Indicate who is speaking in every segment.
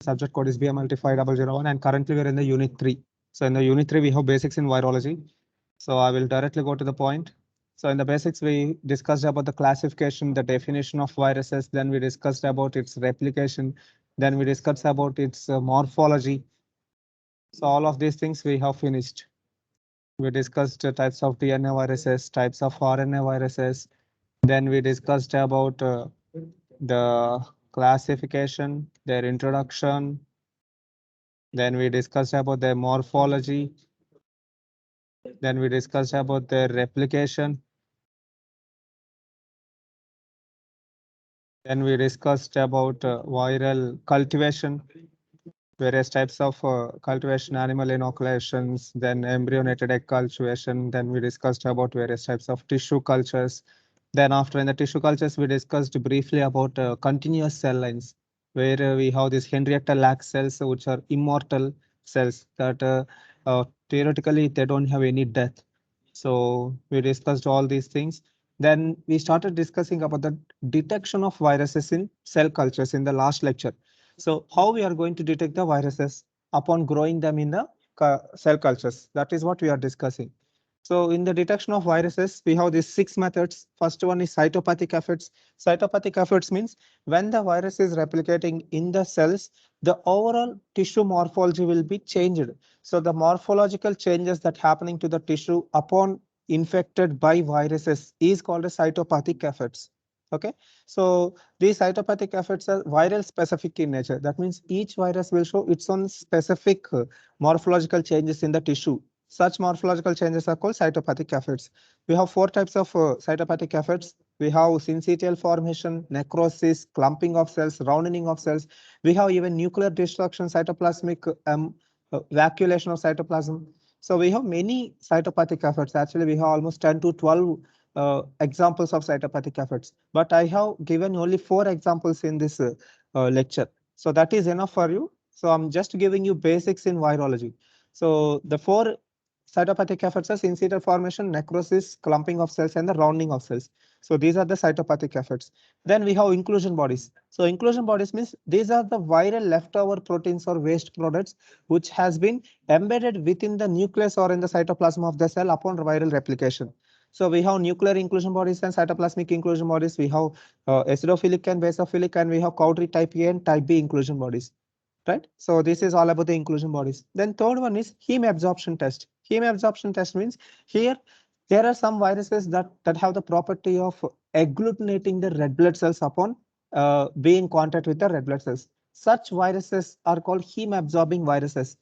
Speaker 1: Subject code is BMLT5001, and currently we're in the unit 3. So in the unit 3, we have basics in virology. So I will directly go to the point. So in the basics, we discussed about the classification, the definition of viruses. Then we discussed about its replication. Then we discussed about its morphology. So all of these things we have finished. We discussed types of DNA viruses, types of RNA viruses. Then we discussed about the classification, their introduction. Then we discussed about their morphology. Then we discussed about their replication. Then we discussed about viral cultivation, various types of cultivation, animal inoculations, then embryonated egg cultivation. Then we discussed about various types of tissue cultures. Then after in the tissue cultures, we discussed briefly about continuous cell lines, where we have these Henrietta Lacks cells, which are immortal cells that theoretically they don't have any death. So we discussed all these things. Then we started discussing about the detection of viruses in cell cultures in the last lecture. So how we are going to detect the viruses upon growing them in the cell cultures. That is what we are discussing. So in the detection of viruses, we have these 6 methods. First one is cytopathic efforts. Cytopathic efforts means when the virus is replicating in the cells, the overall tissue morphology will be changed. So the morphological changes that happening to the tissue upon infected by viruses is called as cytopathic efforts. Okay, so these cytopathic efforts are viral specific in nature. That means each virus will show its own specific morphological changes in the tissue. Such morphological changes are called cytopathic efforts. We have 4 types of cytopathic efforts. We have syncytial formation, necrosis, clumping of cells, rounding of cells. We have even nuclear destruction, cytoplasmic vacuolation of cytoplasm. So we have many cytopathic efforts. Actually, we have almost 10 to 12 examples of cytopathic efforts. But I have given only 4 examples in this lecture. So that is enough for you. So I'm just giving you basics in virology. So the 4 cytopathic efforts are syncytial formation, necrosis, clumping of cells, and the rounding of cells. So these are the cytopathic efforts. Then we have inclusion bodies. So inclusion bodies means these are the viral leftover proteins or waste products which has been embedded within the nucleus or in the cytoplasm of the cell upon viral replication. So we have nuclear inclusion bodies and cytoplasmic inclusion bodies. We have acidophilic and basophilic, and we have Cowdry type A and type B inclusion bodies. Right. So this is all about the inclusion bodies. Then third one is heme absorption test. Heme absorption test means here there are some viruses that have the property of agglutinating the red blood cells upon being in contact with the red blood cells. Such viruses are called heme absorbing viruses.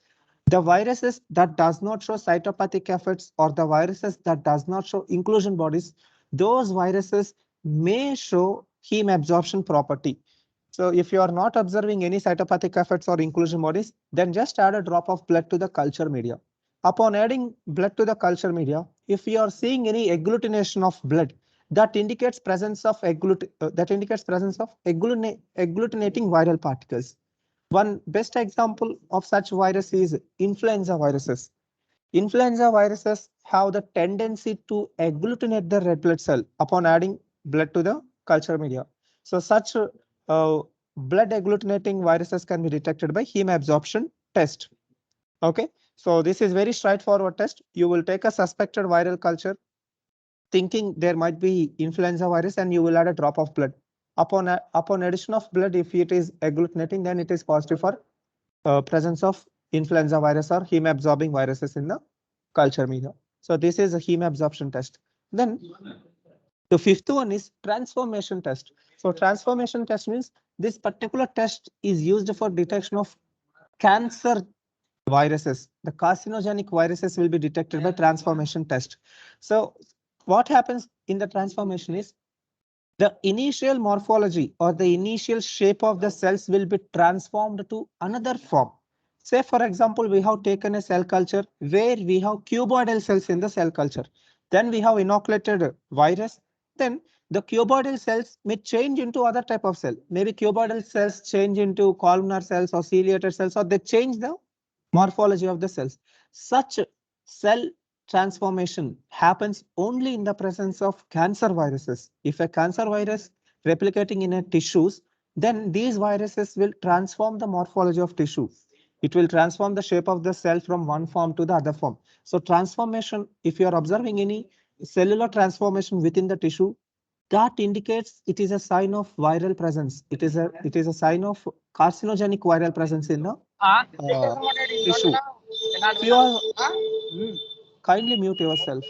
Speaker 1: The viruses that does not show cytopathic efforts or the viruses that does not show inclusion bodies, those viruses may show heme absorption property. So if you are not observing any cytopathic effects or inclusion bodies, then just add a drop of blood to the culture media. Upon adding blood to the culture media, if you are seeing any agglutination of blood, that indicates presence of agglutinating viral particles. One best example of such virus is influenza viruses. Influenza viruses have the tendency to agglutinate the red blood cell upon adding blood to the culture media. So such blood agglutinating viruses can be detected by heme absorption test. Okay, so this is very straightforward test. You will take a suspected viral culture thinking there might be influenza virus and you will add a drop of blood. Upon addition of blood, if it is agglutinating, then it is positive for presence of influenza virus or heme absorbing viruses in the culture media. So this is a heme absorption test. Then the fifth one is transformation test. So transformation test means this particular test is used for detection of cancer viruses. The carcinogenic viruses will be detected by transformation test. So what happens in the transformation is the initial morphology or the initial shape of the cells will be transformed to another form. Say, for example, we have taken a cell culture where we have cuboidal cells in the cell culture. Then we have inoculated virus. Then the cuboidal cells may change into other type of cell. Maybe cuboidal cells change into columnar cells or ciliated cells, or they change the morphology of the cells. Such cell transformation happens only in the presence of cancer viruses. If a cancer virus replicating in a tissues, then these viruses will transform the morphology of tissue. It will transform the shape of the cell from one form to the other form. So transformation, if you are observing any cellular transformation within the tissue, that indicates it is a sign of viral presence. It is a sign of carcinogenic viral presence in the tissue. If you are, kindly mute yourself.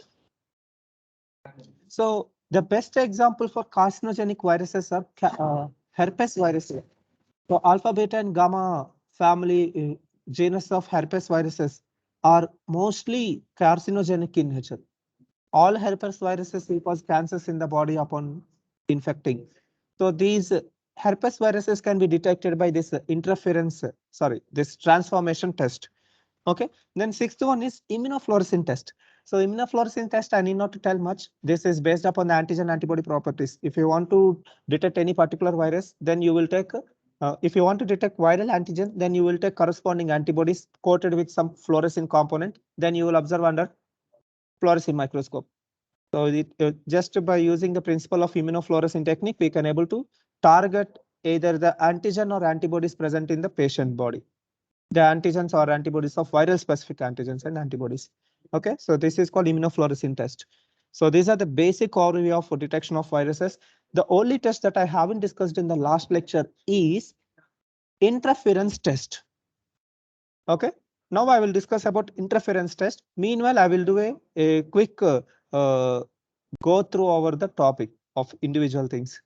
Speaker 1: So the best example for carcinogenic viruses are herpes viruses. So alpha, beta, and gamma family genus of herpes viruses are mostly carcinogenic in nature. All herpes viruses will cause cancers in the body upon infecting. So these herpes viruses can be detected by this this transformation test. Okay, then sixth one is immunofluorescence test. So immunofluorescence test, I need not to tell much. This is based upon the antigen antibody properties. If you want to detect any particular virus, then you will take, if you want to detect viral antigen, then you will take corresponding antibodies coated with some fluorescent component. Then you will observe under fluorescent microscope. So just by using the principle of immunofluorescence technique, we can able to target either the antigen or antibodies present in the patient body. The antigens or antibodies of viral specific antigens and antibodies. Okay, so this is called immunofluorescence test. So these are the basic overview of detection of viruses. The only test that I haven't discussed in the last lecture is interference test. Okay, now I will discuss about interference test. Meanwhile, I will do a quick go through over the topic of individual things.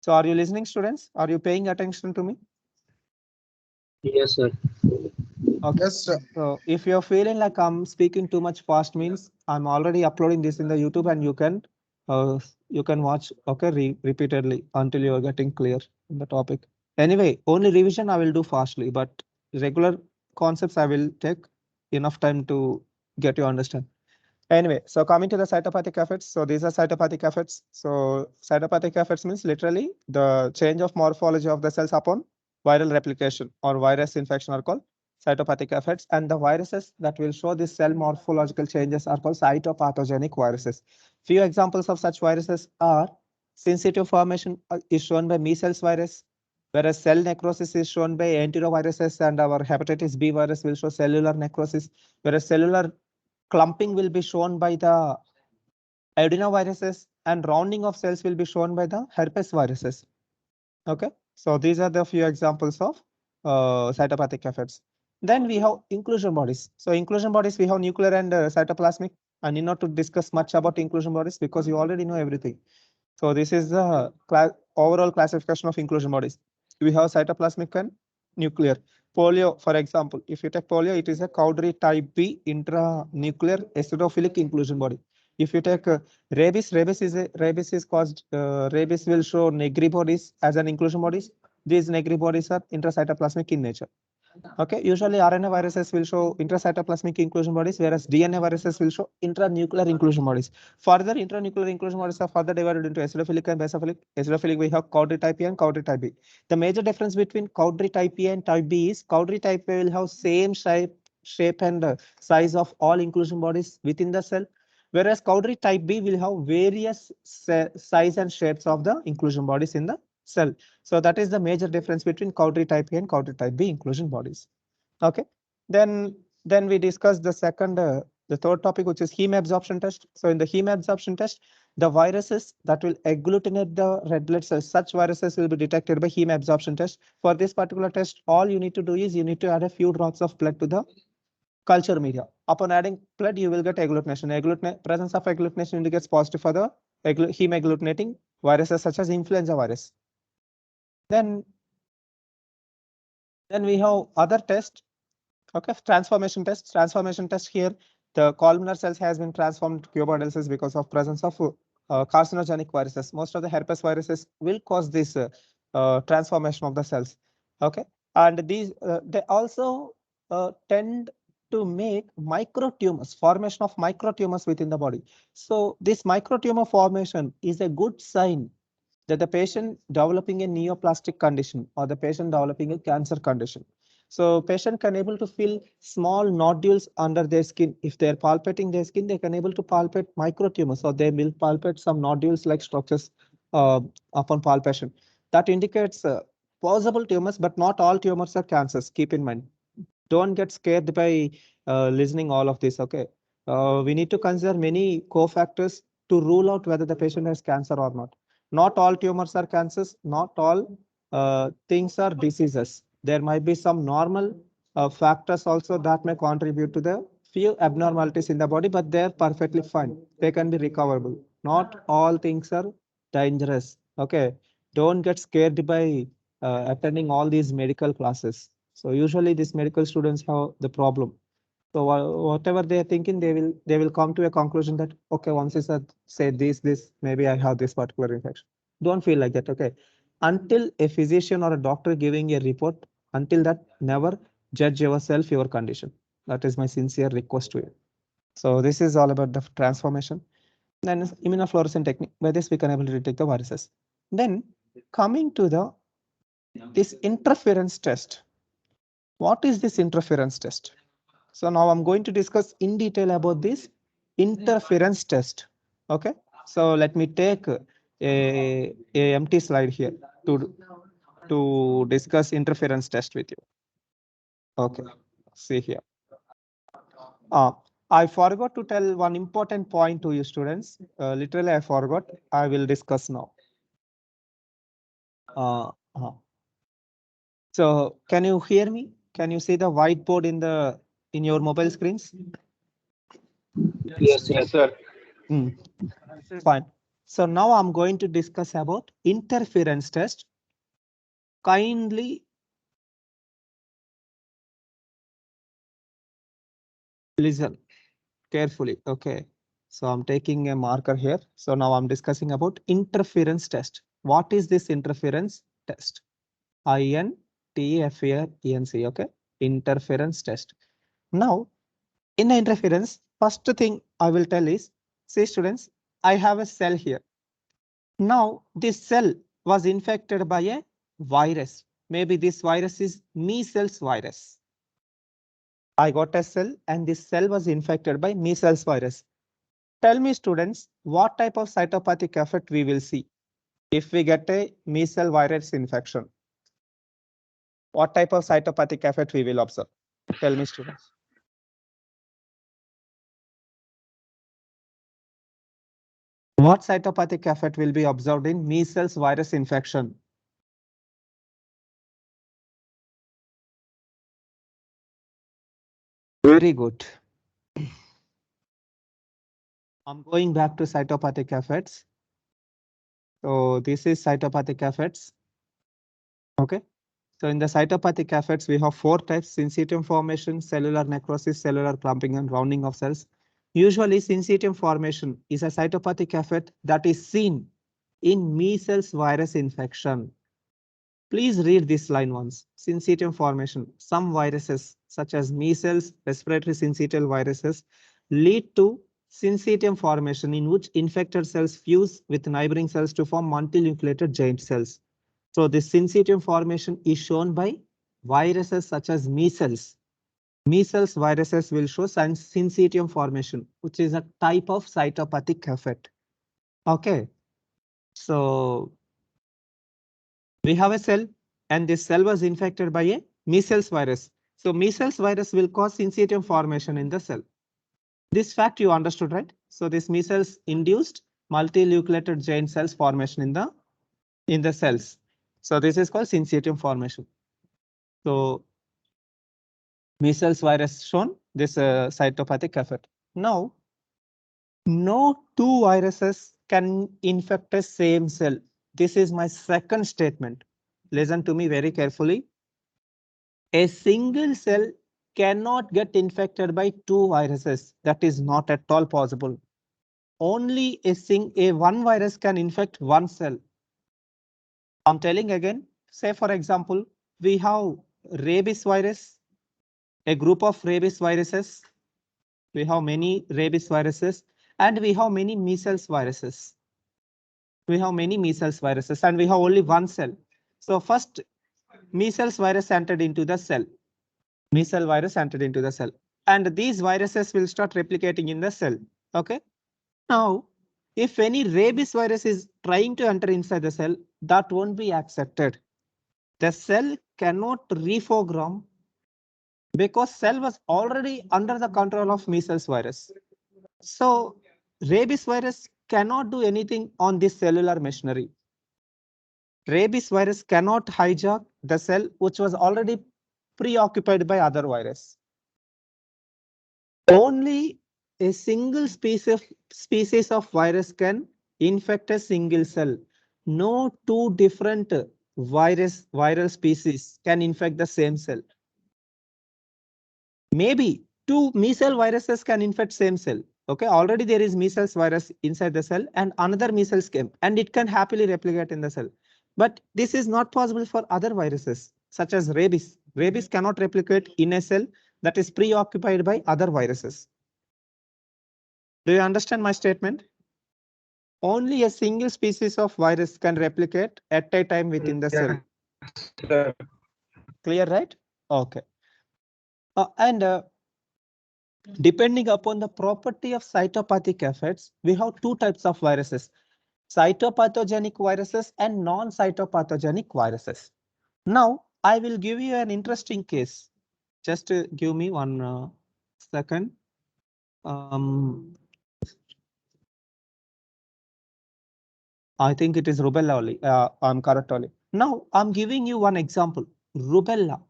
Speaker 1: So are you listening, students? Are you paying attention to me?
Speaker 2: Yes, sir.
Speaker 1: Okay.
Speaker 3: Yes, sir.
Speaker 1: So if you're feeling like I'm speaking too much fast, means I'm already uploading this in the YouTube and you can watch, okay, repeatedly until you're getting clear in the topic. Anyway, only revision I will do fastly, but regular concepts I will take enough time to get you understand. Anyway, so coming to the cytopathic effects. So these are cytopathic effects. So cytopathic effects means literally the change of morphology of the cells upon viral replication or virus infection are called cytopathic effects. And the viruses that will show these cell morphological changes are called cytopathogenic viruses. Few examples of such viruses are syncytial formation is shown by measles virus, whereas cell necrosis is shown by enteroviruses, and our hepatitis B virus will show cellular necrosis, whereas cellular clumping will be shown by the adenoviruses and rounding of cells will be shown by the herpes viruses. Okay, so these are the few examples of cytopathic effects. Then we have inclusion bodies. So inclusion bodies, we have nuclear and cytoplasmic. I need not to discuss much about inclusion bodies because you already know everything. So this is the overall classification of inclusion bodies. We have cytoplasmic and nuclear. Polio, for example, if you take polio, it is a Cowdery type B intranuclear acidophilic inclusion body. If you take rabies, rabies is caused, rabies will show negri bodies as an inclusion bodies. These negri bodies are intracytoplasmic in nature. Okay, usually RNA viruses will show intracytoplasmic inclusion bodies, whereas DNA viruses will show intranuclear inclusion bodies. Further, intranuclear inclusion bodies are further divided into acidophilic and basophilic. Acidophilic, we have Cowdery type A and Cowdery type B. The major difference between Cowdery type A and type B is Cowdery type A will have same shape and size of all inclusion bodies within the cell, whereas Cowdery type B will have various size and shapes of the inclusion bodies in the cell. So that is the major difference between Cowdery type A and Cowdery type B inclusion bodies. Okay, then we discuss the third topic, which is heme absorption test. So in the heme absorption test, the viruses that will agglutinate the red blood cells, such viruses will be detected by heme absorption test. For this particular test, all you need to do is you need to add a few drops of blood to the culture media. Upon adding blood, you will get agglutination. Presence of agglutination indicates positive for the heme agglutinating viruses such as influenza virus. Then we have other tests. Okay, transformation test. Transformation test here, the columnar cells has been transformed to cuboidal cells because of presence of carcinogenic viruses. Most of the herpes viruses will cause this transformation of the cells. Okay, and these they also tend to make microtumors, formation of microtumors within the body. So this microtumor formation is a good sign that the patient developing a neoplastic condition or the patient developing a cancer condition. So patient can able to feel small nodules under their skin. If they're palpating their skin, they can able to palpate microtumors, or they will palpate some nodules like structures upon palpation. That indicates possible tumors, but not all tumors are cancers. Keep in mind. Don't get scared by listening all of this. Okay. We need to consider many cofactors to rule out whether the patient has cancer or not. Not all tumors are cancers. Not all things are diseases. There might be some normal factors also that may contribute to the few abnormalities in the body, but they're perfectly fine. They can be recoverable. Not all things are dangerous. Okay. Don't get scared by attending all these medical classes. So usually these medical students have the problem. So whatever they are thinking, they will come to a conclusion that okay, once I say this, maybe I have this particular infection. Don't feel like that. Okay, until a physician or a doctor giving a report, until that, never judge yourself your condition. That is my sincere request to you. So this is all about the transformation. Then immunofluorescent technique. By this we can able to detect the viruses. Then coming to this interference test. What is this interference test? So now I'm going to discuss in detail about this interference test. Okay. So let me take a empty slide here to discuss interference test with you. Okay. See here. I forgot to tell one important point to you students. Literally, I forgot. I will discuss now. So can you hear me? Can you see the whiteboard in your mobile screens?
Speaker 2: Yes,
Speaker 3: Yes, sir.
Speaker 1: Fine. So now I'm going to discuss about interference test. Kindly listen carefully. Okay. So I'm taking a marker here. So now I'm discussing about interference test. What is this interference test? INTERFERENC. Okay. Interference test. Now, in the interference, first thing I will tell is, see students, I have a cell here. Now, this cell was infected by a virus. Maybe this virus is measles virus. I got a cell and this cell was infected by measles virus. Tell me students, what type of cytopathic effect we will see if we get a measles virus infection? What type of cytopathic effect we will observe? Tell me students. What cytopathic effect will be observed in measles virus infection? Very good. I'm going back to cytopathic effects. So this is cytopathic effects. Okay. So in the cytopathic effects, we have 4 types: syncytium formation, cellular necrosis, cellular clumping, and rounding of cells. Usually syncytium formation is a cytopathic effect that is seen in measles virus infection. Please read this line once. Syncytium formation. Some viruses such as measles, respiratory syncytial viruses lead to syncytium formation in which infected cells fuse with neighboring cells to form multinucleated giant cells. So this syncytium formation is shown by viruses such as measles. Measles viruses will show syncytium formation, which is a type of cytopathic effect. Okay. So we have a cell and this cell was infected by a measles virus. So measles virus will cause syncytium formation in the cell. This fact you understood, right? So this measles induced multinucleated giant cells formation in the cells. So this is called syncytium formation. So measles virus shown this cytopathic effect. Now, no 2 viruses can infect a same cell. This is my second statement. Listen to me very carefully. A single cell cannot get infected by 2 viruses. That is not at all possible. Only one virus can infect one cell. I'm telling again, say for example, we have rabies virus, a group of rabies viruses. We have many rabies viruses and we have many measles viruses. We have many measles viruses and we have only one cell. So first measles virus entered into the cell. Measles virus entered into the cell and these viruses will start replicating in the cell. Okay. Now, if any rabies virus is trying to enter inside the cell, that won't be accepted. The cell cannot reprogram because cell was already under the control of measles virus. So rabies virus cannot do anything on this cellular machinery. Rabies virus cannot hijack the cell which was already preoccupied by other virus. Only a single species of virus can infect a single cell. No two different viral species can infect the same cell. Maybe two measles viruses can infect same cell. Okay, already there is measles virus inside the cell and another measles came and it can happily replicate in the cell. But this is not possible for other viruses such as rabies. Rabies cannot replicate in a cell that is preoccupied by other viruses. Do you understand my statement? Only a single species of virus can replicate at a time within the cell.
Speaker 2: Sir.
Speaker 1: Clear, right? Okay. And depending upon the property of cytopathic effects, we have two types of viruses, cytopathogenic viruses and non-cytopathogenic viruses. Now, I will give you an interesting case. Just give me one second. I think it is rubella only. I'm correct only. Now, I'm giving you one example, rubella.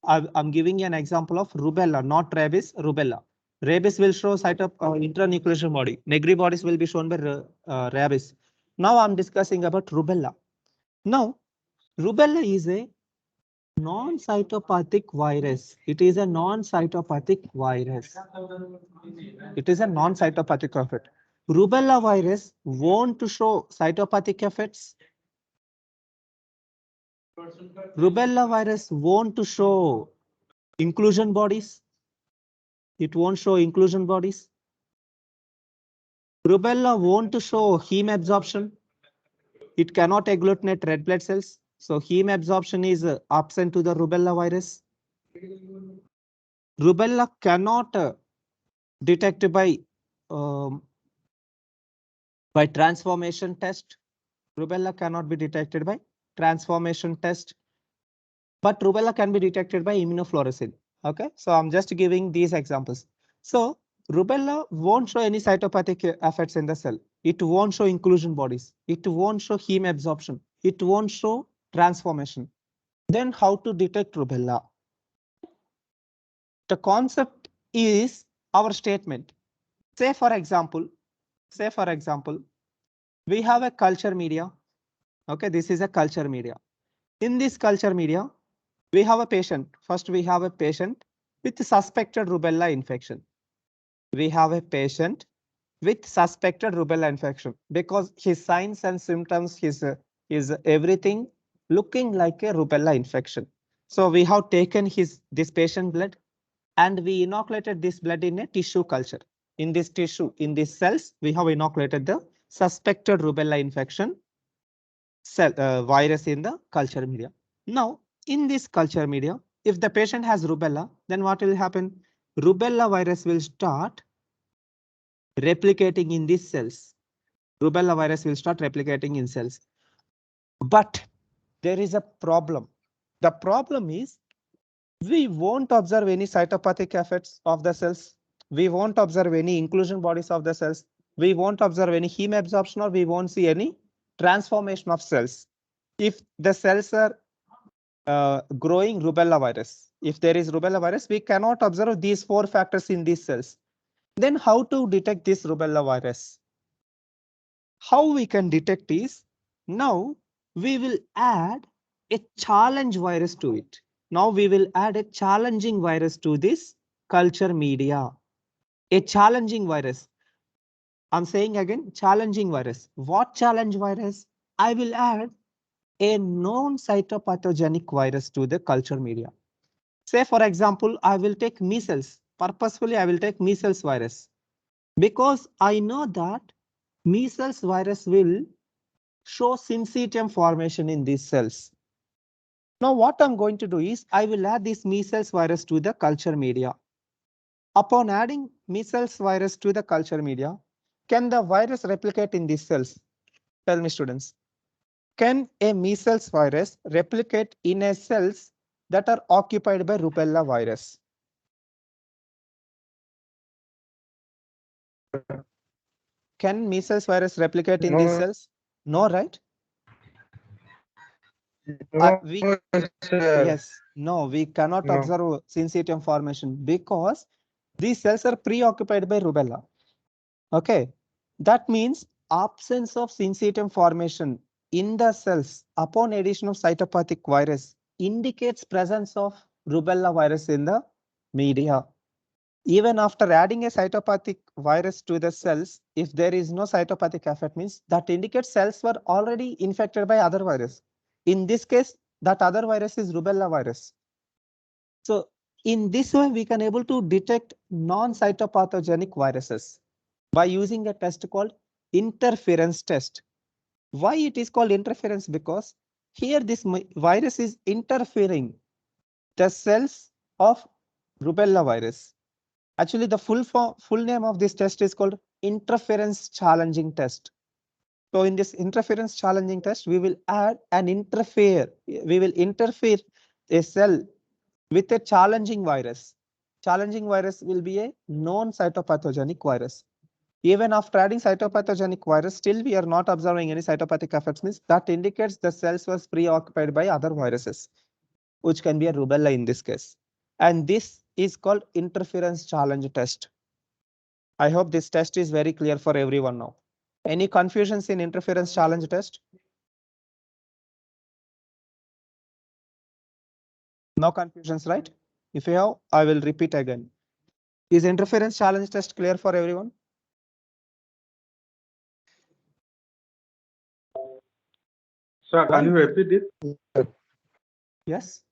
Speaker 1: I'm giving you an example of rubella, not rabies, rubella. Rabies will show intranucleation body. Negri bodies will be shown by rabies. Now I'm discussing about rubella. Now, rubella is a non-cytopathic virus. It is a non-cytopathic virus. It is a non-cytopathic effect. Rubella virus won't show cytopathic effects. Rubella virus won't show inclusion bodies. It won't show inclusion bodies. Rubella won't show heme absorption. It cannot agglutinate red blood cells. So heme absorption is absent to the rubella virus. Rubella cannot detect by transformation test. Rubella cannot be detected by transformation test, but rubella can be detected by immunofluorescence. Okay, so I'm just giving these examples. So rubella won't show any cytopathic effects in the cell. It won't show inclusion bodies. It won't show heme absorption. It won't show transformation. Then how to detect rubella? The concept is our statement. Say for example, we have a culture media. Okay, this is a culture media. In this culture media, we have a patient. First, we have a patient with suspected rubella infection. We have a patient with suspected rubella infection because his signs and symptoms, his everything looking like a rubella infection. So we have taken this patient blood and we inoculated this blood in a tissue culture. In this tissue, in these cells, we have inoculated the suspected rubella infection cell virus in the culture media. Now, in this culture media, if the patient has rubella, then what will happen? Rubella virus will start replicating in these cells. Rubella virus will start replicating in cells. But there is a problem. The problem is we won't observe any cytopathic effects of the cells. We won't observe any inclusion bodies of the cells. We won't observe any heme absorption or we won't see any transformation of cells. If the cells are growing rubella virus, if there is rubella virus, we cannot observe these four factors in these cells. Then how to detect this rubella virus? How we can detect is, now we will add a challenge virus to it. Now we will add a challenging virus to this culture media. A challenging virus. I'm saying again, challenging virus. What challenge virus? I will add a non-cytopathogenic virus to the culture media. Say, for example, I will take measles. Purposefully, I will take measles virus because I know that measles virus will show syncytium formation in these cells. Now what I'm going to do is I will add this measles virus to the culture media. Upon adding measles virus to the culture media, can the virus replicate in these cells? Tell me, students. Can a measles virus replicate in a cells that are occupied by rubella virus? Can measles virus replicate in these
Speaker 2: No,
Speaker 1: cells? No, right?
Speaker 2: no,
Speaker 1: We
Speaker 2: sir.
Speaker 1: Yes, no, we cannot
Speaker 2: No.
Speaker 1: observe syncytium formation because these cells are preoccupied by rubella. Okay, that means absence of syncytium formation in the cells upon addition of cytopathic virus indicates presence of rubella virus in the media. Even after adding a cytopathic virus to the cells, if there is no cytopathic effect, means that indicates cells were already infected by other virus. In this case, that other virus is rubella virus. So in this way, we can able to detect non-cytopathogenic viruses by using a test called interference test. Why it is called interference? Because here this virus is interfering the cells of rubella virus. Actually, the full name of this test is called interference challenging test. So in this interference challenging test, we will add an we will interfere a cell with a challenging virus. Challenging virus will be a non-cytopathogenic virus. Even after adding cytopathogenic virus, still we are not observing any cytopathic effects, means that indicates the cells was preoccupied by other viruses, which can be a rubella in this case. And this is called interference challenge test. I hope this test is very clear for everyone now. Any confusions in interference challenge test? No confusions, right? If you have, I will repeat again. Is interference challenge test clear for everyone?
Speaker 2: Sir,
Speaker 1: Why?
Speaker 2: can you repeat it?
Speaker 1: Yes.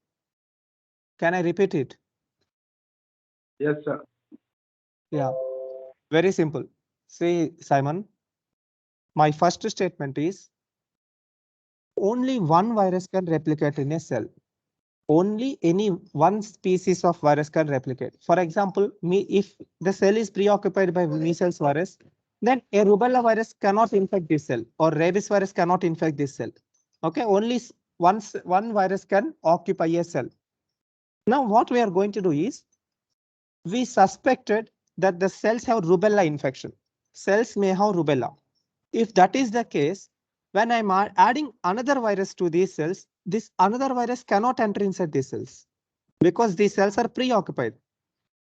Speaker 1: Can I repeat it?
Speaker 2: Yes, sir.
Speaker 1: Yeah. Very simple. See, Simon, my first statement is only one virus can replicate in a cell. Only any one species of virus can replicate. For example, if the cell is preoccupied by measles virus, then a rubella virus cannot infect this cell, or rabies virus cannot infect this cell. Okay, only one virus can occupy a cell. Now, what we are going to do is, we suspected that the cells have rubella infection. Cells may have rubella. If that is the case, when I'm adding another virus to these cells, this another virus cannot enter inside these cells because these cells are preoccupied.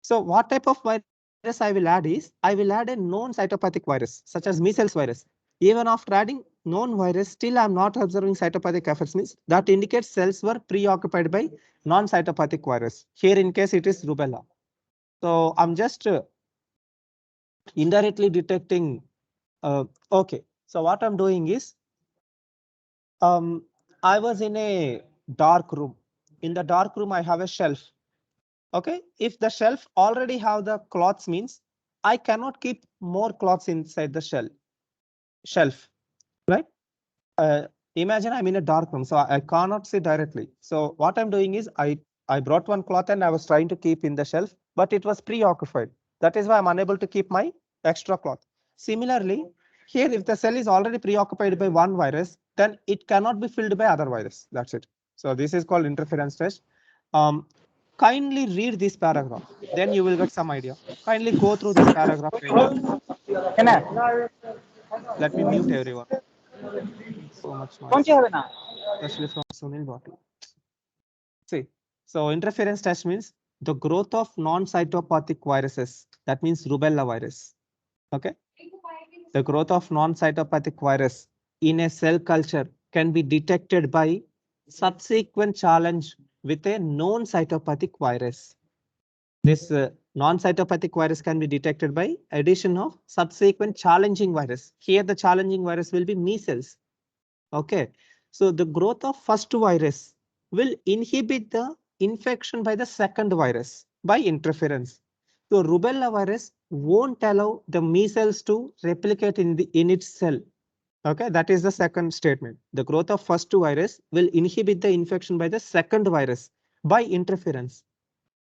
Speaker 1: So what type of virus I will add is, I will add a known cytopathic virus, such as measles virus. Even after adding known virus, still I'm not observing cytopathic effects, means that indicates cells were preoccupied by non-cytopathic virus. Here in case it is rubella. So I'm just indirectly detecting. Okay, so what I'm doing is, I was in a dark room. In the dark room, I have a shelf. Okay, if the shelf already have the cloths, means I cannot keep more cloths inside the shelf, right? Imagine I'm in a dark room, so I cannot see directly. So what I'm doing is, I brought one cloth and I was trying to keep in the shelf, but it was preoccupied. That is why I'm unable to keep my extra cloth. Similarly, here, if the cell is already preoccupied by one virus, then it cannot be filled by other virus. That's it. So this is called interference test. Kindly read this paragraph, then you will get some idea. Kindly go through this paragraph carefully. Let me mute everyone. So much noise, especially from Sunil Bottle. See, so interference test means the growth of non-cytopathic viruses. That means rubella virus. Okay. The growth of non-cytopathic virus in a cell culture can be detected by subsequent challenge with a known cytopathic virus. This non-cytopathic virus can be detected by addition of subsequent challenging virus. Here the challenging virus will be measles. Okay, so the growth of first virus will inhibit the infection by the second virus by interference. So rubella virus won't allow the measles to replicate in its cell. Okay, that is the second statement. The growth of first virus will inhibit the infection by the second virus by interference.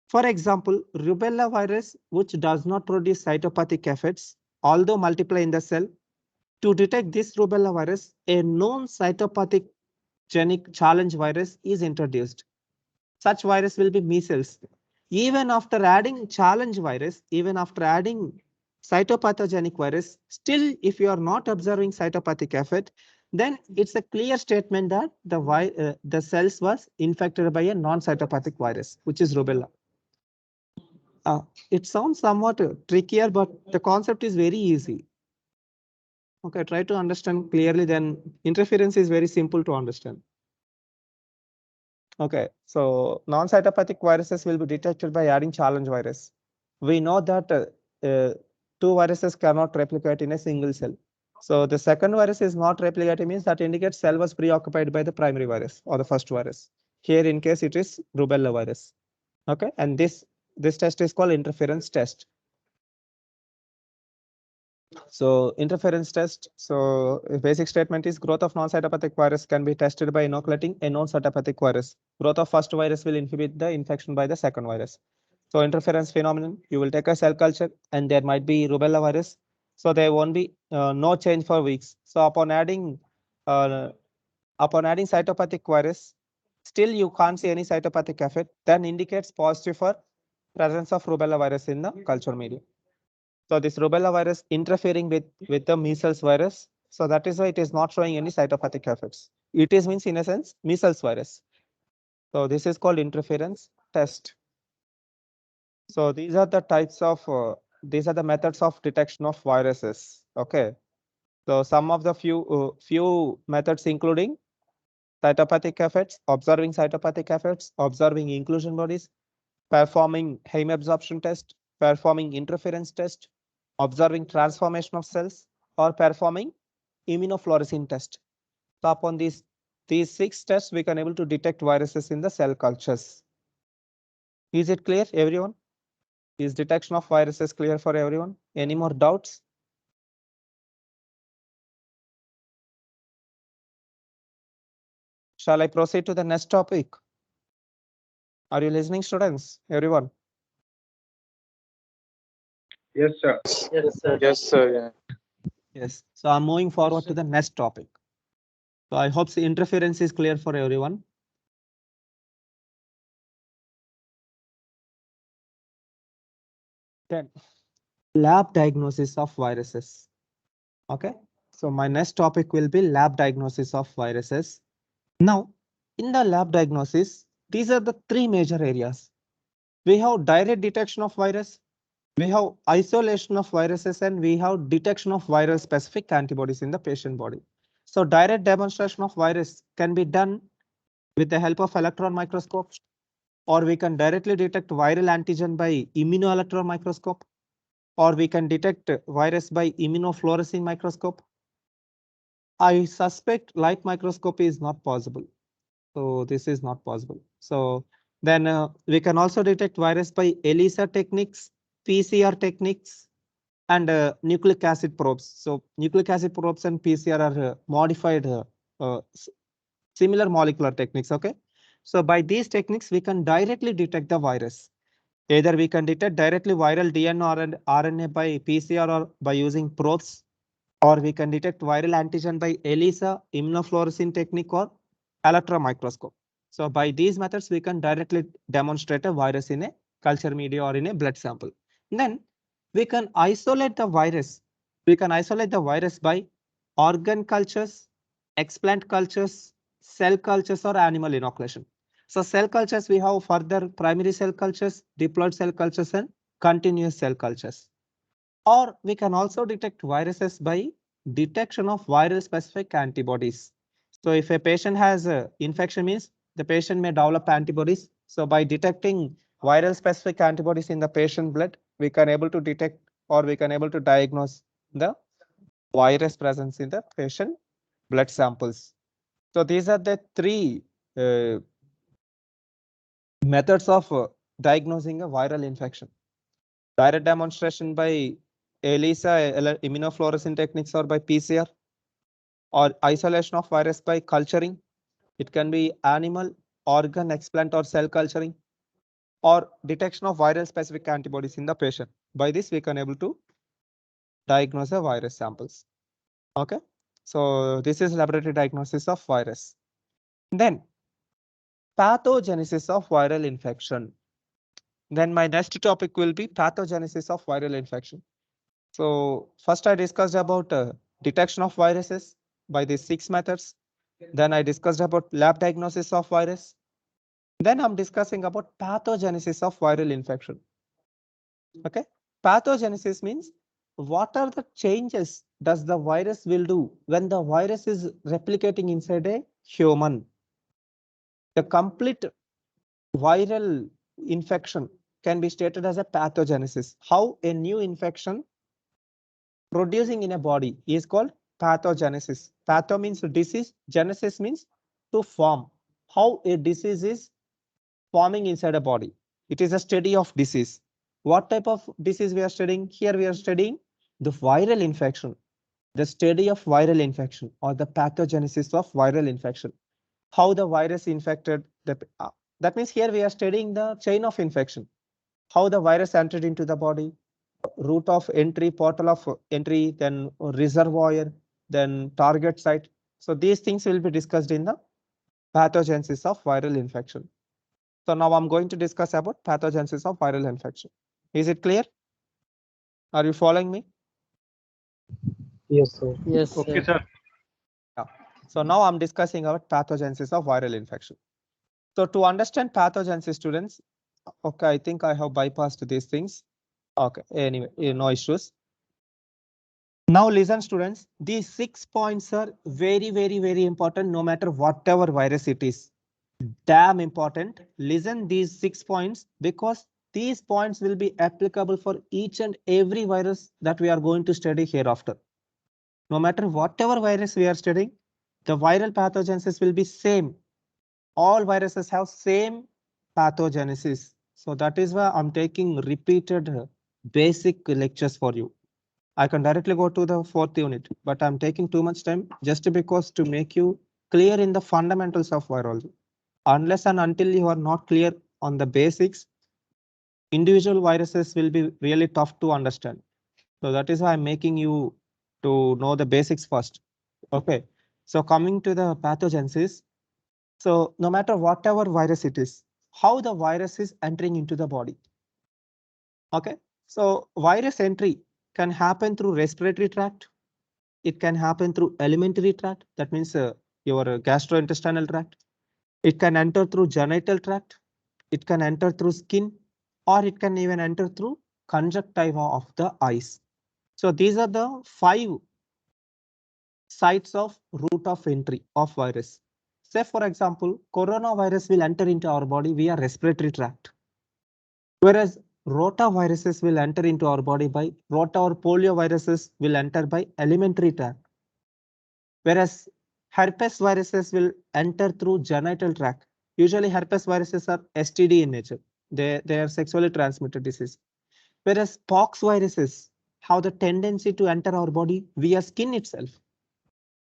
Speaker 1: For example, rubella virus, which does not produce cytopathic effects, although multiply in the cell, To detect this rubella virus, a known cytopathogenic challenge virus is introduced. Such virus will be measles. Even after adding challenge virus, even after adding cytopathogenic virus, still if you are not observing cytopathic effect, then it's a clear statement that the cells was infected by a non-cytopathic virus, which is rubella. It sounds somewhat trickier, but the concept is very easy. Okay, try to understand clearly, then interference is very simple to understand. Okay, so non-cytopathic viruses will be detected by adding challenge virus. We know that two viruses cannot replicate in a single cell. So the second virus is not replicating, means that indicates cell was preoccupied by the primary virus or the first virus. Here in case it is rubella virus. Okay, and this test is called interference test. So interference test. So basic statement is growth of non-cytopathic virus can be tested by inoculating a non-cytopathic virus. Growth of first virus will inhibit the infection by the second virus. So interference phenomenon, you will take a cell culture and there might be rubella virus. So there won't be no change for weeks. So upon adding cytopathic virus, still you can't see any cytopathic effect, then indicates positive for presence of rubella virus in the culture media. So this rubella virus interfering with the measles virus. So that is why it is not showing any cytopathic effects. It is means in a sense measles virus. So this is called interference test. So these are the types of these are the methods of detection of viruses. Okay. So some of the few methods including cytopathic effects, observing cytopathic effects, observing inclusion bodies, performing heme absorption test, performing interference test, observing transformation of cells, or performing immunofluorescence test. So upon these 6 tests, we can able to detect viruses in the cell cultures. Is it clear, everyone? Is detection of viruses clear for everyone? Any more doubts? Shall I proceed to the next topic? Are you listening, students? Everyone?
Speaker 2: Yes, sir.
Speaker 3: Yes, sir.
Speaker 1: Yes. So I'm moving forward to the next topic. So I hope the interference is clear for everyone. Then lab diagnosis of viruses. Okay. So my next topic will be lab diagnosis of viruses. Now, in the lab diagnosis, these are the 3 major areas. We have direct detection of virus, we have isolation of viruses, and we have detection of viral specific antibodies in the patient body. So direct demonstration of virus can be done with the help of electron microscope, or we can directly detect viral antigen by immunoelectron microscope, or we can detect virus by immunofluorescence microscope. I suspect light microscopy is not possible. So this is not possible. So then we can also detect virus by ELISA techniques, PCR techniques, and nucleic acid probes. So nucleic acid probes and PCR are modified similar molecular techniques. Okay. So by these techniques, we can directly detect the virus. Either we can detect directly viral DNA or RNA by PCR or by using probes, or we can detect viral antigen by ELISA, immunofluorescence technique, or electron microscope. So by these methods, we can directly demonstrate a virus in a culture media or in a blood sample. Then we can isolate the virus. We can isolate the virus by organ cultures, explant cultures, cell cultures, or animal inoculation. So cell cultures, we have further primary cell cultures, diploid cell cultures, and continuous cell cultures. Or we can also detect viruses by detection of viral specific antibodies. So if a patient has a infection, means the patient may develop antibodies. So by detecting viral specific antibodies in the patient blood, we can able to detect, or we can able to diagnose the virus presence in the patient blood samples. So these are the 3 methods of diagnosing a viral infection. Direct demonstration by ELISA, immunofluorescence techniques, or by PCR, or isolation of virus by culturing. It can be animal, organ, explant, or cell culturing, or detection of viral specific antibodies in the patient. By this, we can able to diagnose the virus samples. Okay, so this is laboratory diagnosis of virus. Then pathogenesis of viral infection. Then my next topic will be pathogenesis of viral infection. So first I discussed about detection of viruses by these 6 methods. Then I discussed about lab diagnosis of virus. Then I'm discussing about pathogenesis of viral infection. Okay, pathogenesis means what are the changes does the virus will do when the virus is replicating inside a human. The complete viral infection can be stated as a pathogenesis. How a new infection producing in a body is called pathogenesis. Patho means disease, genesis means to form. How a disease is forming inside a body. It is a study of disease. What type of disease we are studying? Here we are studying the viral infection, the study of viral infection or the pathogenesis of viral infection. How the virus infected that means here we are studying the chain of infection. How the virus entered into the body, route of entry, portal of entry, then reservoir, then target site. So these things will be discussed in the pathogenesis of viral infection. So now I'm going to discuss about pathogenesis of viral infection. Is it clear? Are you following me?
Speaker 3: Yes, sir.
Speaker 4: Yes,
Speaker 2: Okay,
Speaker 4: sir.
Speaker 2: sir.
Speaker 1: Yeah. So now I'm discussing about pathogenesis of viral infection. So to understand pathogenesis, students, okay, I think I have bypassed these things. Okay, anyway, no issues. Now listen, students, these 6 points are very, very important, no matter whatever virus it is. Damn important. Listen these 6 points because these points will be applicable for each and every virus that we are going to study hereafter. No matter whatever virus we are studying, the viral pathogenesis will be same. All viruses have same pathogenesis. So that is why I'm taking repeated basic lectures for you. I can directly go to the 4th unit, but I'm taking too much time just because to make you clear in the fundamentals of virology. Unless and until you are not clear on the basics, individual viruses will be really tough to understand. So that is why I'm making you to know the basics first. Okay. So coming to the pathogenesis. So no matter whatever virus it is, how the virus is entering into the body. Okay. So virus entry can happen through respiratory tract. It can happen through alimentary tract. That means your gastrointestinal tract. It can enter through genital tract. It can enter through skin, or it can even enter through conjunctiva of the eyes. So these are the 5 sites of route of entry of virus. Say for example, coronavirus will enter into our body via respiratory tract, whereas rotaviruses will enter into our body by rota or polioviruses will enter by alimentary tract, whereas herpes viruses will enter through genital tract. Usually herpes viruses are STD in nature. They are sexually transmitted disease. Whereas pox viruses have the tendency to enter our body via skin itself.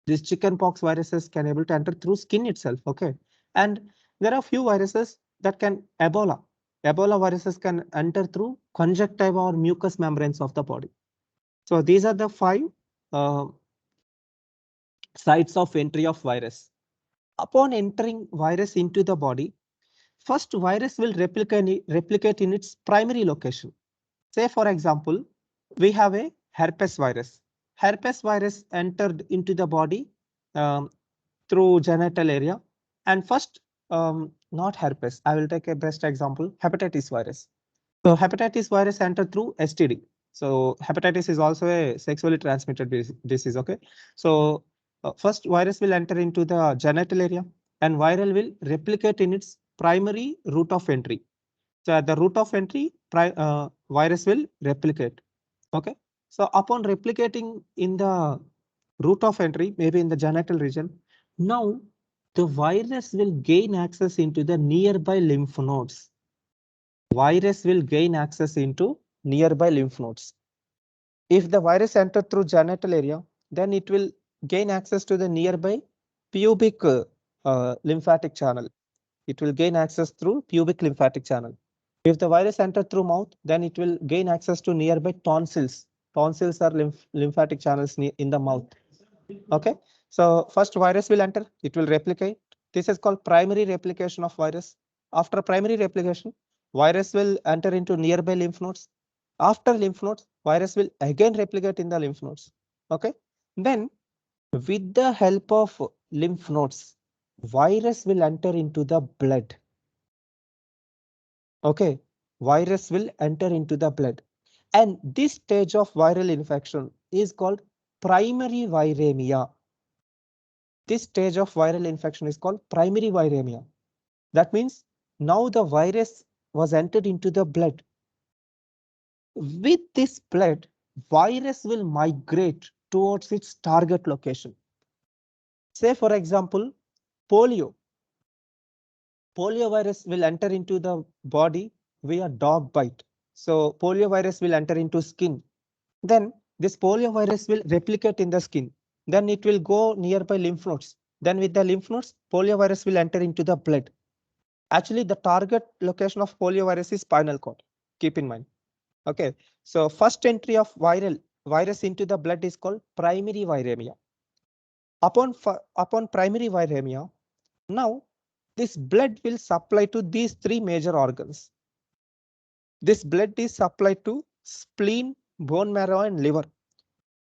Speaker 1: These chicken pox viruses can able to enter through skin itself. Okay. And there are few viruses that can Ebola. Ebola viruses can enter through conjunctiva or mucous membranes of the body. So these are the 5 uh, sites of entry of virus. Upon entering virus into the body, first virus will replicate in its primary location. Say for example, we have a herpes virus. Herpes virus entered into the body through genital area. And first, not herpes, I will take a best example, hepatitis virus. So hepatitis virus entered through STD. So hepatitis is also a sexually transmitted disease. Okay. So first virus will enter into the genital area and viral will replicate in its primary route of entry. So at the route of entry, virus will replicate. Okay. So upon replicating in the route of entry, maybe in the genital region, now the virus will gain access into the nearby lymph nodes. Virus will gain access into nearby lymph nodes. If the virus entered through genital area, then it will gain access to the nearby pubic lymphatic channel. It will gain access through pubic lymphatic channel. If the virus entered through mouth, then it will gain access to nearby tonsils. Tonsils are lymphatic channels in the mouth. Okay, so first virus will enter, it will replicate. This is called primary replication of virus. After primary replication, virus will enter into nearby lymph nodes. After lymph nodes, virus will again replicate in the lymph nodes. Okay, then with the help of lymph nodes, virus will enter into the blood. Okay, virus will enter into the blood. And this stage of viral infection is called primary viremia. This stage of viral infection is called primary viremia. That means now the virus was entered into the blood. With this blood, virus will migrate towards its target location. Say, for example, polio. Polio virus will enter into the body via dog bite. So polio virus will enter into skin. Then this polio virus will replicate in the skin. Then it will go nearby lymph nodes. Then with the lymph nodes, polio virus will enter into the blood. Actually, the target location of polio virus is spinal cord. Keep in mind. Okay. So first entry of virus into the blood is called primary viremia. Upon primary viremia, now this blood will supply to these three major organs. This blood is supplied to spleen, bone marrow, and liver.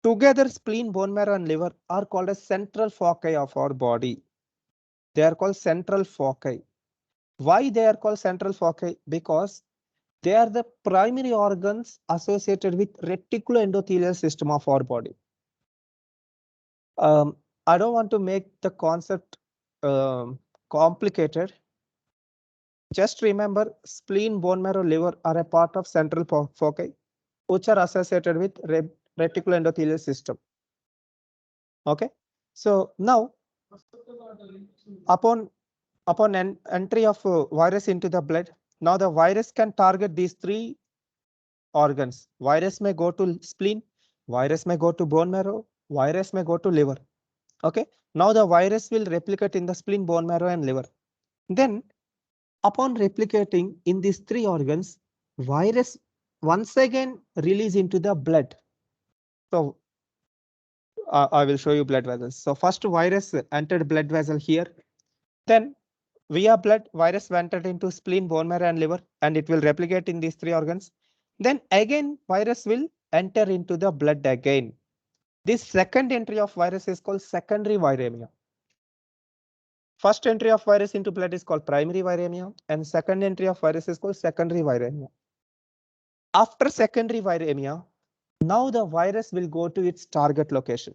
Speaker 1: Together, spleen, bone marrow, and liver are called as central foci of our body. They are called central foci. Why they are called central foci? Because they are the primary organs associated with reticuloendothelial system of our body. I don't want to make the concept complicated. Just remember, spleen, bone marrow, liver are a part of central foci, which are associated with reticuloendothelial system. Okay, so now upon entry of virus into the blood, now the virus can target these three organs. Virus may go to spleen, virus may go to bone marrow, virus may go to liver. Okay, now the virus will replicate in the spleen, bone marrow, and liver. Then upon replicating in these three organs, virus once again release into the blood. So I will show you blood vessels. So first virus entered blood vessel here. Then via blood, virus entered into spleen, bone marrow, and liver, and it will replicate in these three organs. Then again, virus will enter into the blood again. This second entry of virus is called secondary viremia. First entry of virus into blood is called primary viremia, and second entry of virus is called secondary viremia. After secondary viremia, now the virus will go to its target location.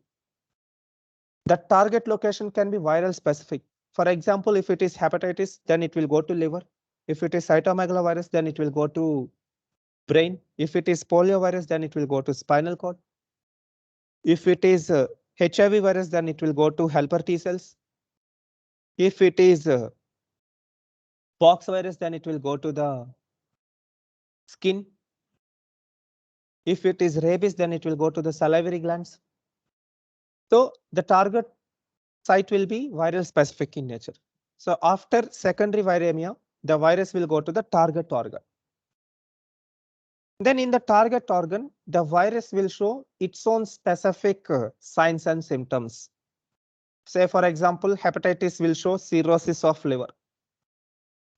Speaker 1: The target location can be viral specific. For example, if it is hepatitis, then it will go to liver. If it is cytomegalovirus, then it will go to brain. If it is poliovirus, then it will go to spinal cord. If it is HIV virus, then it will go to helper T cells. If it is pox virus, then it will go to the skin. If it is rabies, then it will go to the salivary glands. So the target site will be viral specific in nature. So after secondary viremia, the virus will go to the target organ. Then in the target organ, the virus will show its own specific signs and symptoms. Say, for example, hepatitis will show cirrhosis of liver.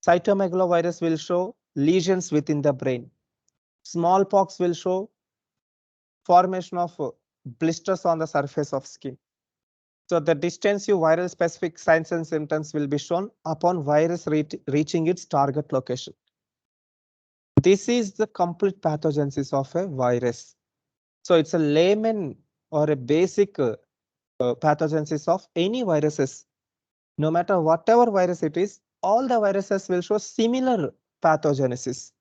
Speaker 1: Cytomegalovirus will show lesions within the brain. Smallpox will show formation of blisters on the surface of skin. So the distinctive viral specific signs and symptoms will be shown upon virus reaching its target location. This is the complete pathogenesis of a virus. So it's a layman or a basic pathogenesis of any viruses. No matter whatever virus it is, all the viruses will show similar pathogenesis.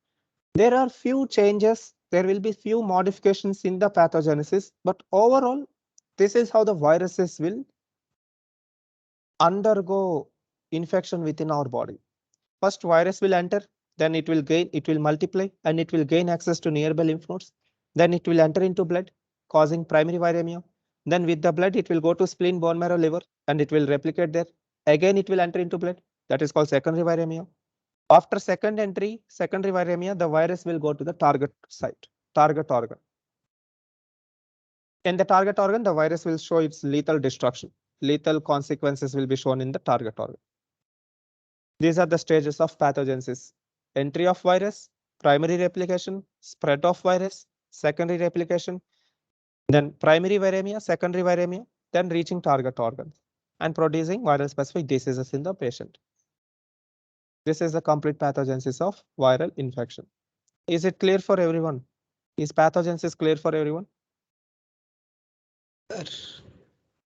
Speaker 1: There are few changes, there will be few modifications in the pathogenesis, but overall, this is how the viruses will undergo infection within our body. First, virus will enter, then it will multiply, and it will gain access to nearby lymph nodes. Then it will enter into blood, causing primary viremia. Then with the blood, it will go to spleen, bone marrow, liver, and it will replicate there. Again, it will enter into blood. That is called secondary viremia. After secondary viremia, the virus will go to the target site, target organ. In the target organ, the virus will show its lethal destruction. Lethal consequences will be shown in the target organ. These are the stages of pathogenesis. Entry of virus, primary replication, spread of virus, secondary replication, then primary viremia, secondary viremia, then reaching target organs and producing viral specific diseases in the patient. This is the complete pathogenesis of viral infection. Is it clear for everyone? Is pathogenesis clear for everyone?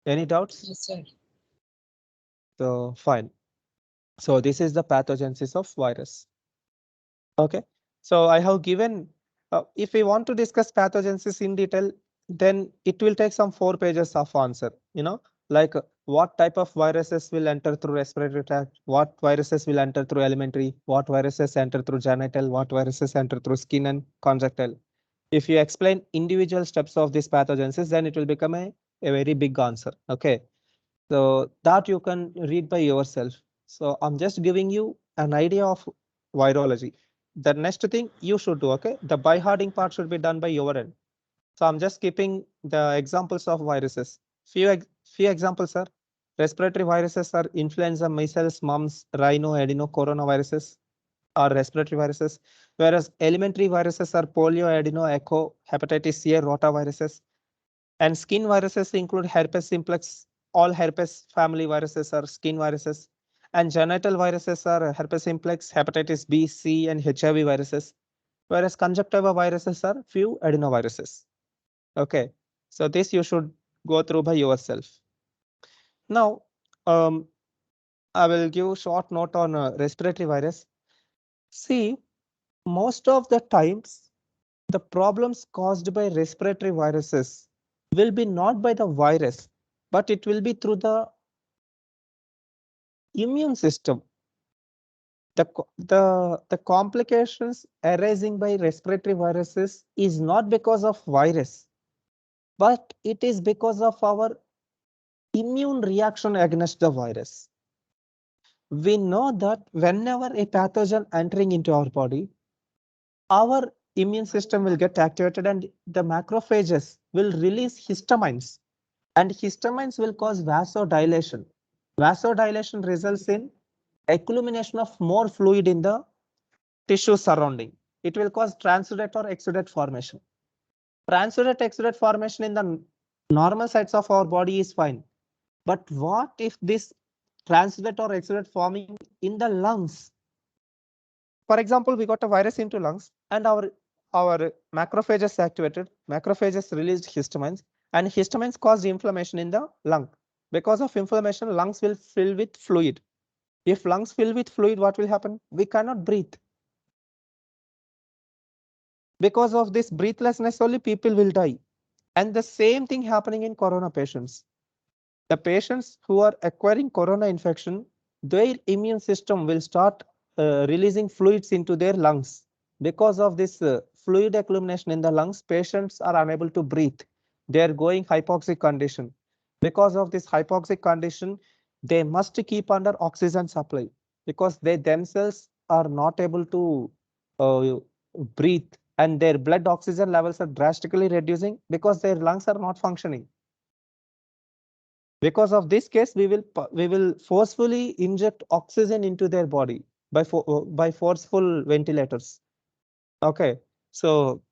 Speaker 1: Any doubts?
Speaker 3: Yes, sir.
Speaker 1: So fine. So this is the pathogenesis of virus. Okay. So I have given, if we want to discuss pathogenesis in detail, then it will take some 4 pages of answer, like what type of viruses will enter through respiratory tract, what viruses will enter through alimentary, what viruses enter through genital, what viruses enter through skin and conjunctival. If you explain individual steps of this pathogenesis, then it will become a very big answer. Okay. So that you can read by yourself. So I'm just giving you an idea of virology. The next thing you should do, okay? The by-hearting part should be done by your end. So I'm just keeping the examples of viruses. Few examples are respiratory viruses are influenza, measles, mumps, rhino, adeno, coronaviruses are respiratory viruses, whereas elementary viruses are polio, adeno, echo, hepatitis C, rotaviruses. And skin viruses include herpes simplex. All herpes family viruses are skin viruses. And genital viruses are herpes simplex, hepatitis B, C, and HIV viruses. Whereas conjunctiva viruses are few adenoviruses. Okay, so this you should go through by yourself. Now, I will give short note on respiratory virus. See, most of the times, the problems caused by respiratory viruses will be not by the virus, but it will be through the immune system. The complications arising by respiratory viruses is not because of virus, but it is because of our immune reaction against the virus. We know that whenever a pathogen entering into our body, our immune system will get activated and the macrophages will release histamines, and histamines will cause vasodilation. Vasodilation results in accumulation of more fluid in the tissue surrounding. It will cause transudate or exudate formation. Transudate exudate formation in the normal sites of our body is fine. But what if this transudate or exudate forming in the lungs? For example, we got a virus into lungs and our macrophages activated, macrophages released histamines, and histamines caused inflammation in the lung. Because of inflammation, lungs will fill with fluid. If lungs fill with fluid, what will happen? We cannot breathe. Because of this breathlessness, only people will die. And the same thing happening in corona patients. The patients who are acquiring corona infection, their immune system will start releasing fluids into their lungs. Because of this fluid accumulation in the lungs, patients are unable to breathe. They are going hypoxic condition. Because of this hypoxic condition, they must keep under oxygen supply because they themselves are not able to breathe, and their blood oxygen levels are drastically reducing because their lungs are not functioning. Because of this case, we will forcefully inject oxygen into their body by forceful ventilators. Okay, so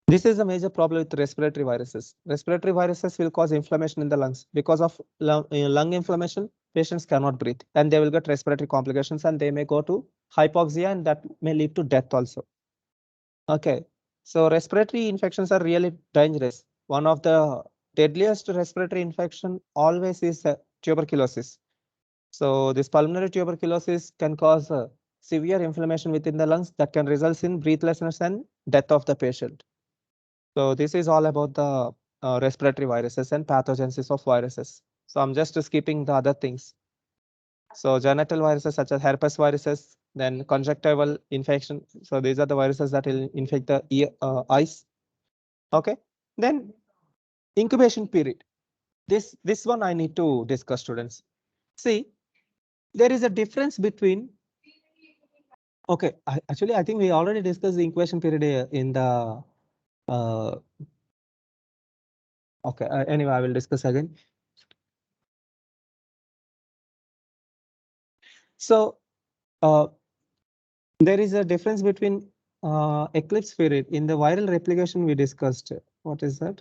Speaker 1: this is a major problem with respiratory viruses. Respiratory viruses will cause inflammation in the lungs. Because of lung inflammation, patients cannot breathe and they will get respiratory complications and they may go to hypoxia, and that may lead to death also. Okay, so respiratory infections are really dangerous. One of the deadliest respiratory infection always is tuberculosis. So this pulmonary tuberculosis can cause severe inflammation within the lungs that can result in breathlessness and death of the patient. So this is all about the respiratory viruses and pathogenesis of viruses. So I'm just skipping the other things. So genital viruses such as herpes viruses, then conjunctival infection. So these are the viruses that will infect the eyes. Okay, then incubation period. This one I need to discuss, students. See, there is a difference between. Okay, actually, I think we already discussed the incubation period in the Okay, anyway, I will discuss again. So there is a difference between eclipse period. In the viral replication we discussed. What is that?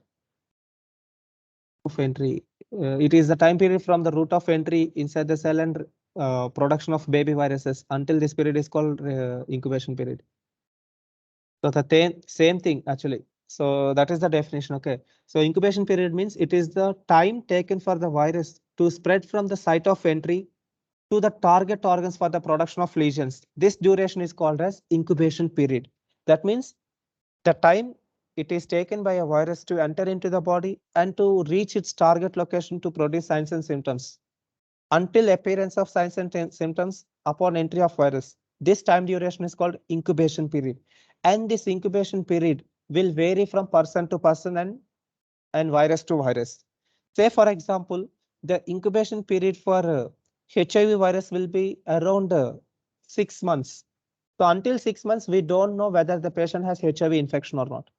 Speaker 1: Of entry. It is the time period from the route of entry inside the cell and production of baby viruses until this period is called incubation period. So the same thing actually. So that is the definition. Okay. So incubation period means it is the time taken for the virus to spread from the site of entry to the target organs for the production of lesions. This duration is called as incubation period. That means the time it is taken by a virus to enter into the body and to reach its target location to produce signs and symptoms until appearance of signs and symptoms upon entry of virus. This time duration is called incubation period. And this incubation period will vary from person to person and virus to virus. Say, for example, the incubation period for HIV virus will be around 6 months. So until 6 months, we don't know whether the patient has HIV infection or not.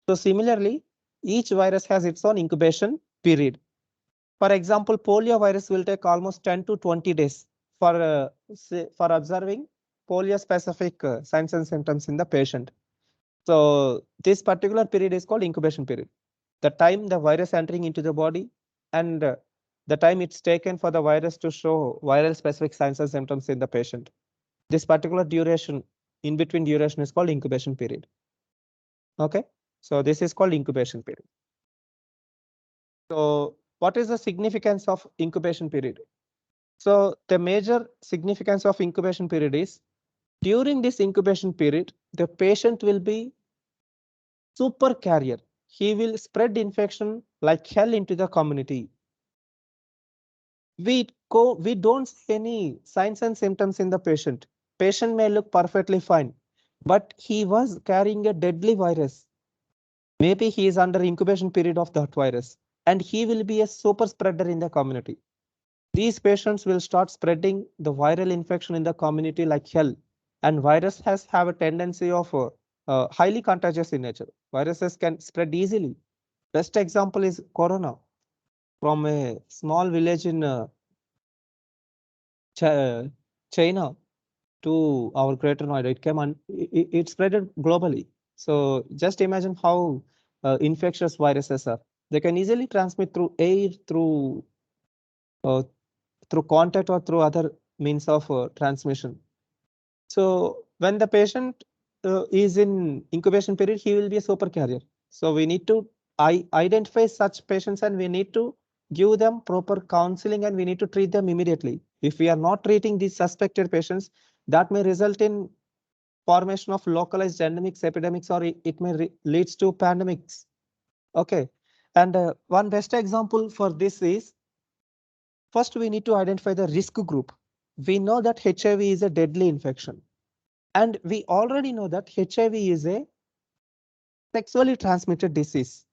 Speaker 1: So similarly, each virus has its own incubation period. For example, polio virus will take almost 10 to 20 days for observing polio specific signs and symptoms in the patient. So this particular period is called incubation period. The time the virus entering into the body and the time it's taken for the virus to show viral specific signs and symptoms in the patient. This particular duration, in between duration, is called incubation period. Okay, so this is called incubation period. So what is the significance of incubation period? So the major significance of incubation period is during this incubation period, the patient will be super carrier. He will spread infection like hell into the community. We don't see any signs and symptoms in the patient. Patient may look perfectly fine, but he was carrying a deadly virus. Maybe he is under incubation period of that virus, and he will be a super spreader in the community. These patients will start spreading the viral infection in the community like hell. And viruses have a tendency of highly contagious in nature. Viruses can spread easily. Best example is corona from a small village in China to our greater Noida. It came and it spread globally. So just imagine how infectious viruses are. They can easily transmit through air, through contact, or through other means of transmission. So when the patient is in incubation period, he will be a super carrier. So we need to identify such patients and we need to give them proper counseling and we need to treat them immediately. If we are not treating these suspected patients, that may result in formation of localized endemics, epidemics, or it may leads to pandemics. Okay, and one best example for this is, first we need to identify the risk group. We know that HIV is a deadly infection. And we already know that HIV is a sexually transmitted disease.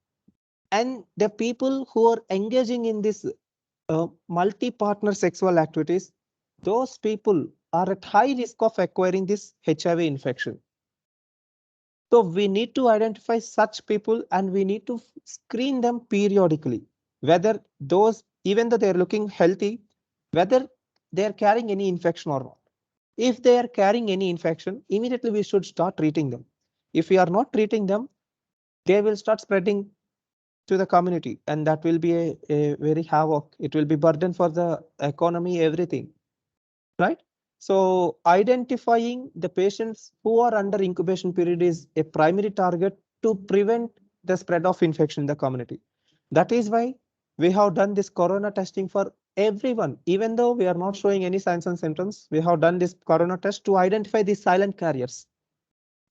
Speaker 1: And the people who are engaging in this multi-partner sexual activities, those people are at high risk of acquiring this HIV infection. So we need to identify such people and we need to screen them periodically, whether those, even though they're looking healthy, whether they're carrying any infection or not. If they are carrying any infection, immediately we should start treating them. If we are not treating them, they will start spreading to the community, and that will be a very havoc. It will be burden for the economy, everything, right? So identifying the patients who are under incubation period is a primary target to prevent the spread of infection in the community. That is why we have done this corona testing for everyone. Even though we are not showing any signs and symptoms, we have done this corona test to identify these silent carriers.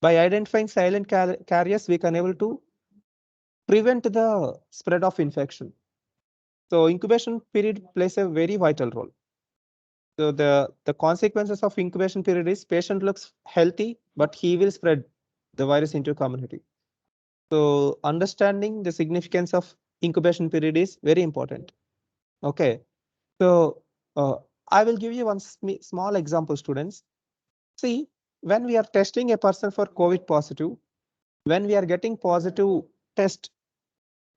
Speaker 1: By identifying silent carriers, we can able to prevent the spread of infection. So incubation period plays a very vital role. So the consequences of incubation period is patient looks healthy, but he will spread the virus into community. So understanding the significance of incubation period is very important. Okay, so I will give you one small example, students. See, when we are testing a person for COVID positive, when we are getting positive test,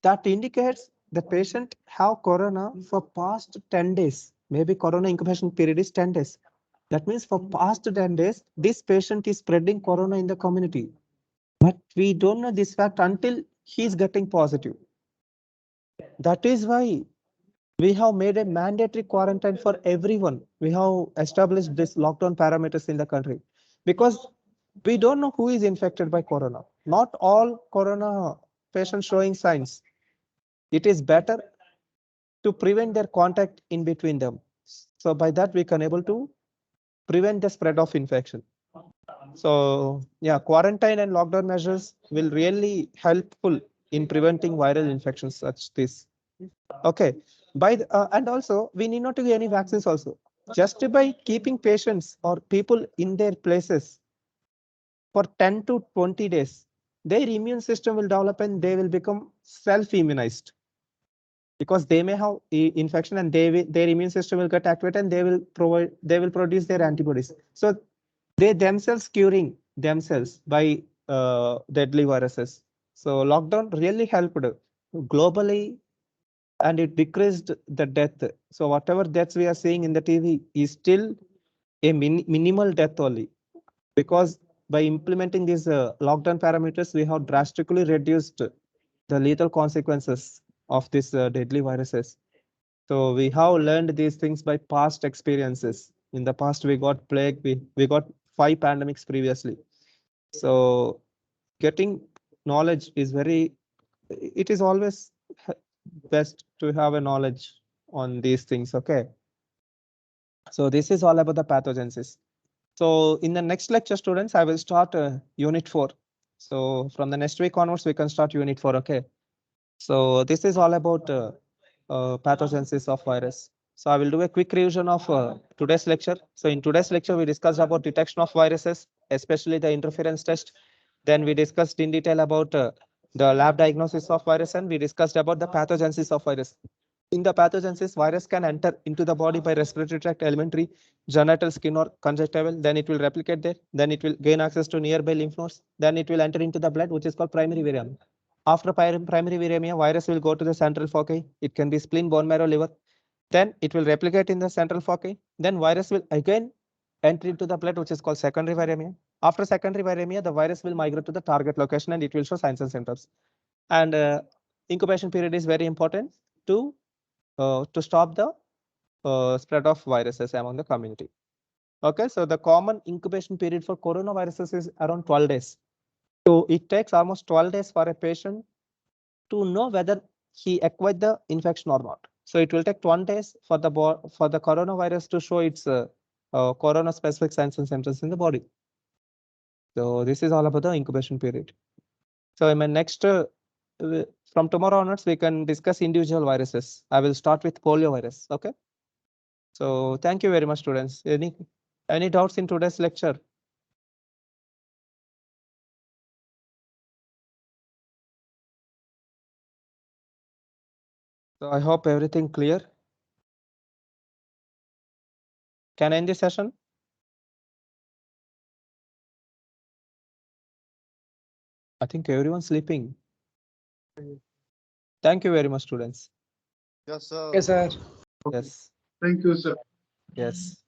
Speaker 1: that indicates the patient have corona for past 10 days. Maybe corona incubation period is 10 days. That means for past 10 days, this patient is spreading corona in the community. But we don't know this fact until he is getting positive. That is why we have made a mandatory quarantine for everyone. We have established this lockdown parameters in the country because we don't know who is infected by corona. Not all corona patients showing signs. It is better to prevent their contact in between them. So by that we can able to prevent the spread of infection. So yeah, quarantine and lockdown measures will really helpful in preventing viral infections such this. Okay, and also we need not to get any vaccines also. Just by keeping patients or people in their places for 10 to 20 days, their immune system will develop and they will become self-immunized because they may have infection and their immune system will get activated and they will produce their antibodies. So they themselves curing themselves by deadly viruses. So lockdown really helped globally and it decreased the death. So whatever deaths we are seeing in the TV is still a minimal death only because by implementing these lockdown parameters, we have drastically reduced the lethal consequences of these deadly viruses. So we have learned these things by past experiences. In the past, we got plague, we got 5 pandemics previously. So getting knowledge is it is always best to have a knowledge on these things. Okay. So this is all about the pathogenesis. So in the next lecture, students, I will start unit 4. So from the next week onwards, we can start unit 4. Okay. So this is all about pathogenesis of virus. So I will do a quick revision of today's lecture. So in today's lecture, we discussed about detection of viruses, especially the interference test. Then we discussed in detail about the lab diagnosis of virus, and we discussed about the pathogenesis of virus. In the pathogenesis, virus can enter into the body by respiratory tract, alimentary, genital, skin, or conjunctival. Then it will replicate there. Then it will gain access to nearby lymph nodes. Then it will enter into the blood, which is called primary viremia. After primary viremia, virus will go to the central foci. It can be spleen, bone marrow, liver. Then it will replicate in the central foci. Then virus will again enter into the blood, which is called secondary viremia. After secondary viremia, the virus will migrate to the target location and it will show signs and symptoms. And incubation period is very important to stop the spread of viruses among the community. Okay, so the common incubation period for coronaviruses is around 12 days. So it takes almost 12 days for a patient to know whether he acquired the infection or not. So it will take 1 days for the coronavirus to show its corona-specific signs and symptoms in the body. So this is all about the incubation period. So in my next, from tomorrow onwards, we can discuss individual viruses. I will start with polio virus. Okay. So thank you very much, students. Any doubts in today's lecture? So I hope everything clear. Can I end this session? I think everyone's sleeping. Thank you very much, students.
Speaker 4: Yes, sir.
Speaker 3: Yes, sir.
Speaker 1: Yes.
Speaker 2: Thank you, sir.
Speaker 1: Yes.